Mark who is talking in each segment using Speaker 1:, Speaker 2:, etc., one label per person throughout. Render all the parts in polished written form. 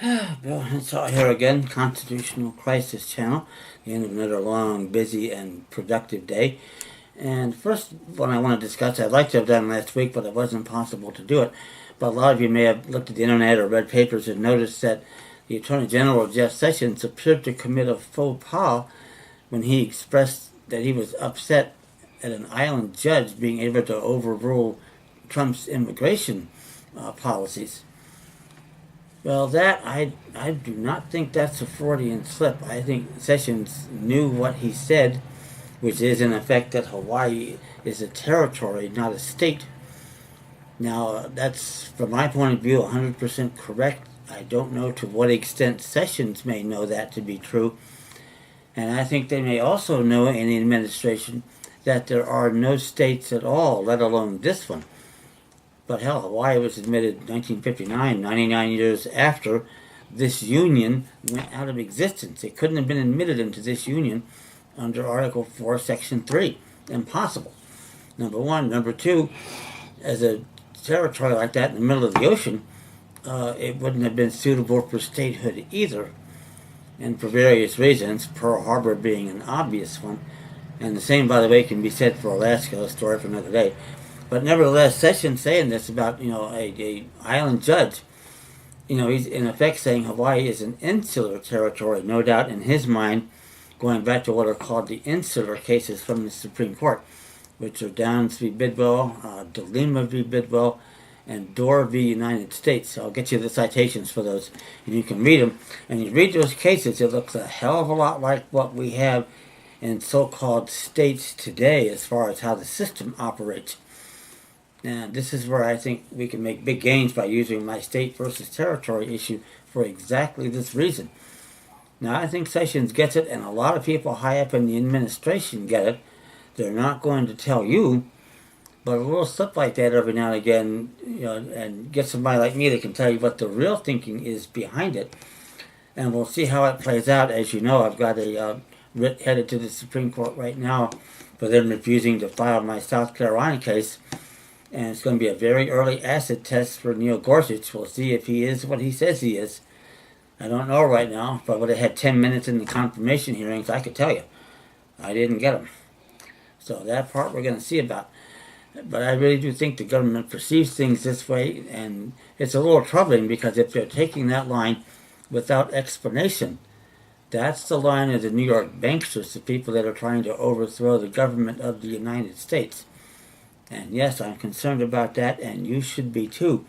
Speaker 1: Bill, it's all here again, Constitutional Crisis Channel. The end of another long, busy, and productive day. And first one I want to discuss, I'd like to have done last week, but it wasn't possible to do it. But a lot of you may have looked at the internet or read papers and noticed that the Attorney General, Jeff Sessions, appeared to commit a faux pas when he expressed that he was upset at an island judge being able to overrule Trump's immigration policies. Well, I do not think that's a Freudian slip. I think Sessions knew what he said, which is in effect that Hawaii is a territory, not a state. Now, that's, from my point of view, 100% correct. I don't know to what extent Sessions may know that to be true. And I think they may also know in the administration that there are no states at all, let alone this one. But hell, Hawaii was admitted in 1959, 99 years after this union went out of existence. It couldn't have been admitted into this union under Article 4, Section 3. Impossible. Number one. Number two, as a territory like that in the middle of the ocean, it wouldn't have been suitable for statehood either. And for various reasons, Pearl Harbor being an obvious one. And the same, by the way, can be said for Alaska, a story for another day. But nevertheless, Sessions saying this about, a island judge, he's in effect saying Hawaii is an insular territory, no doubt in his mind, going back to what are called the Insular Cases from the Supreme Court, which are Downs v. Bidwell, Delima v. Bidwell, and Dorr v. United States. So I'll get you the citations for those, and you can read them. And you read those cases, it looks a hell of a lot like what we have in so-called states today as far as how the system operates. And this is where I think we can make big gains by using my state versus territory issue for exactly this reason. Now, I think Sessions gets it, and a lot of people high up in the administration get it. They're not going to tell you, but a little slip like that every now and again, and get somebody like me that can tell you what the real thinking is behind it. And we'll see how it plays out. As you know, I've got a writ headed to the Supreme Court right now for them refusing to file my South Carolina case. And it's going to be a very early acid test for Neil Gorsuch. We'll see if he is what he says he is. I don't know right now. If I would have had 10 minutes in the confirmation hearings, I could tell you. I didn't get them. So that part we're going to see about. But I really do think the government perceives things this way, and it's a little troubling because if they're taking that line without explanation, that's the line of the New York banksters, the people that are trying to overthrow the government of the United States. And yes, I'm concerned about that, and you should be too.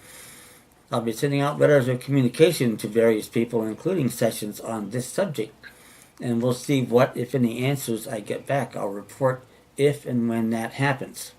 Speaker 1: I'll be sending out letters of communication to various people, including Sessions, on this subject. And we'll see what, if any, answers I get back. I'll report if and when that happens.